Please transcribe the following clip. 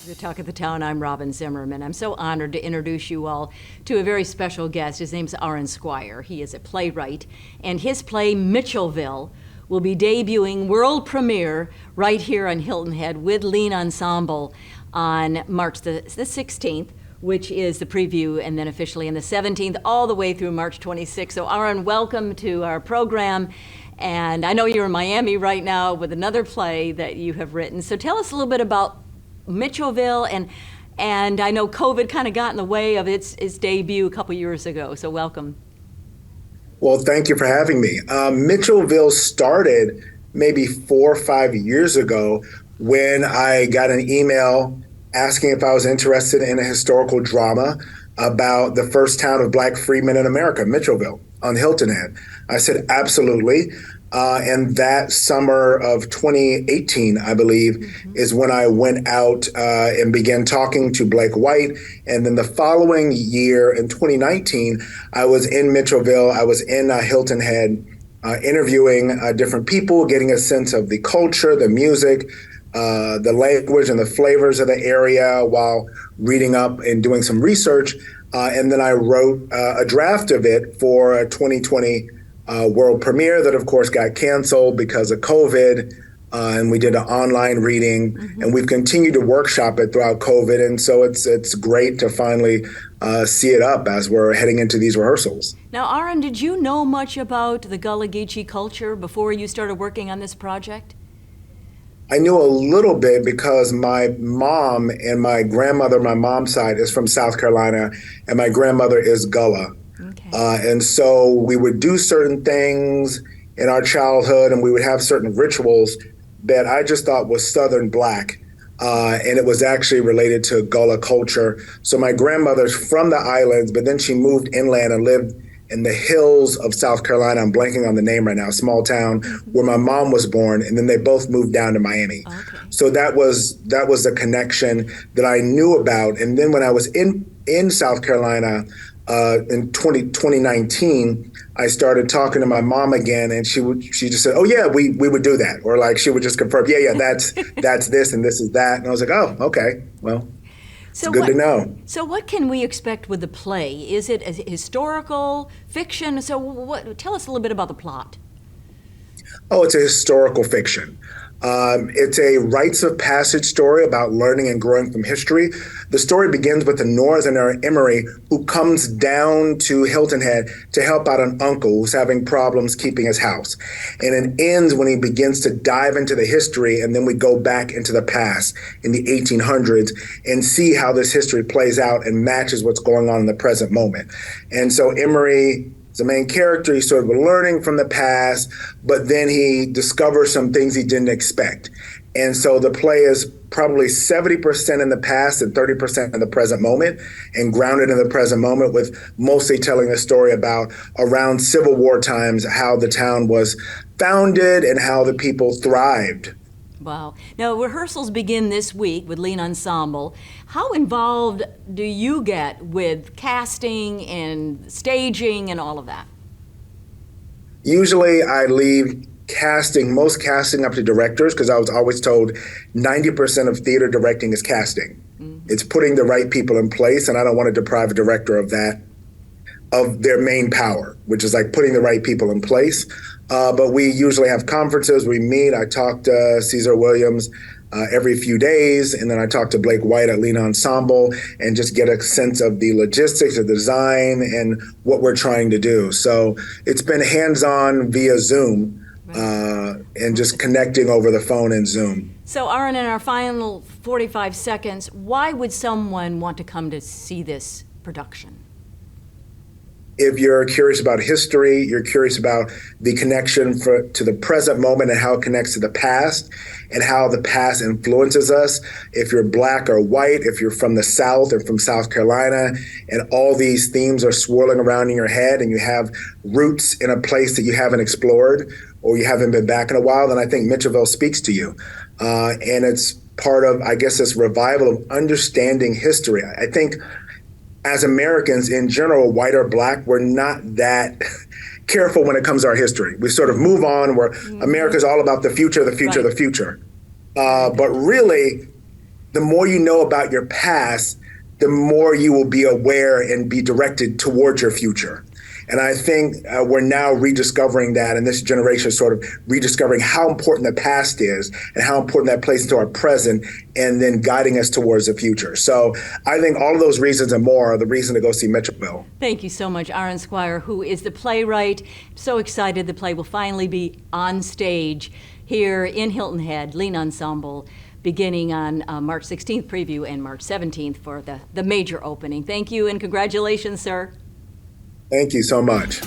The Talk of the Town. I'm Robyn Zimmerman. I'm so honored to introduce you all to a very special guest. His name's Aurin Squire. He is a playwright, and his play, Mitchelville, will be debuting world premiere right here on Hilton Head with Lean Ensemble on March the 16th, which is the preview, and then officially on the 17th, all the way through March 26th. So Aurin, welcome to our program. And I know you're in Miami right now with another play that you have written. So tell us a little bit about Mitchelville, and I know COVID kind of got in the way of its debut a couple years ago. So welcome. Well, thank you for having me. Mitchelville started maybe 4 or 5 years ago when I got an email asking if I was interested in a historical drama about the first town of Black freedmen in America, Mitchelville, on Hilton Head. I said, absolutely. And that summer of 2018, I believe, is when I went out and began talking to Playwright. And then the following year, in 2019, I was in Mitchelville. I was in Hilton Head interviewing different people, getting a sense of the culture, the music, the language, and the flavors of the area while reading up and doing some research. And then I wrote a draft of it for a 2020 world premiere that, of course, got canceled because of COVID. And we did an online reading, and we've continued to workshop it throughout COVID. And so it's great to finally see it up as we're heading into these rehearsals. Now, Aurin, did you know much about the Gullah Geechee culture before you started working on this project? I knew a little bit because my mom and my grandmother, my mom's side, is from South Carolina, and my grandmother is Gullah. Okay. And so we would do certain things in our childhood, and we would have certain rituals that I just thought was Southern Black. And it was actually related to Gullah culture. So my grandmother's from the islands, but then she moved inland and lived in the hills of South Carolina. I'm blanking on the name right now, small town where my mom was born, and then they both moved down to Miami. Okay. So that was a connection that I knew about. And then when I was in South Carolina in 2019, I started talking to my mom again, and she just said, "Oh yeah, we would do that," or like she would just confirm, "Yeah, that's this and this is that," and I was like, "Oh, okay, well." So good to know. So what can we expect with the play? Is it historical, fiction? So tell us a little bit about the plot. Oh, it's a historical fiction. It's a rites of passage story about learning and growing from history. The story begins with the northerner Emery, who comes down to Hilton Head to help out an uncle who's having problems keeping his house. And it ends when he begins to dive into the history, and then we go back into the past in the 1800s and see how this history plays out and matches what's going on in the present moment. And so Emery, the main character, he's sort of learning from the past, but then he discovers some things he didn't expect. And so the play is probably 70% in the past and 30% in the present moment, and grounded in the present moment, with mostly telling a story about around Civil War times, how the town was founded and how the people thrived. Wow. Now, rehearsals begin this week with Lean Ensemble. How involved do you get with casting and staging and all of that? Usually I leave most casting up to directors, because I was always told 90% of theater directing is casting. It's putting the right people in place, and I don't want to deprive a director of that, of their main power, which is like putting the right people in place. But we usually have conferences, we meet. I talk to Caesar Williams every few days, and then I talk to Playwright at Lean Ensemble and just get a sense of the logistics, of the design, and what we're trying to do. So it's been hands-on via Zoom, and just connecting over the phone and Zoom. So Aurin, in our final 45 seconds, why would someone want to come to see this production? If you're curious about history, you're curious about the connection to the present moment and how it connects to the past and how the past influences us. If you're Black or white, if you're from the South or from South Carolina, and all these themes are swirling around in your head, and you have roots in a place that you haven't explored or you haven't been back in a while, then I think Mitchelville speaks to you. And it's part of, I guess, this revival of understanding history. I think as Americans in general, white or Black, we're not that careful when it comes to our history. We sort of move on, where America's all about the future, the future, the future. But really, the more you know about your past, the more you will be aware and be directed towards your future. And I think we're now rediscovering that, and this generation is sort of rediscovering how important the past is and how important that plays into our present, and then guiding us towards the future. So I think all of those reasons and more are the reason to go see Mitchelville. Thank you so much, Aurin Squire, who is the playwright. So excited the play will finally be on stage here in Hilton Head, Lean Ensemble, beginning on March 16th preview and March 17th for the major opening. Thank you and congratulations, sir. Thank you so much.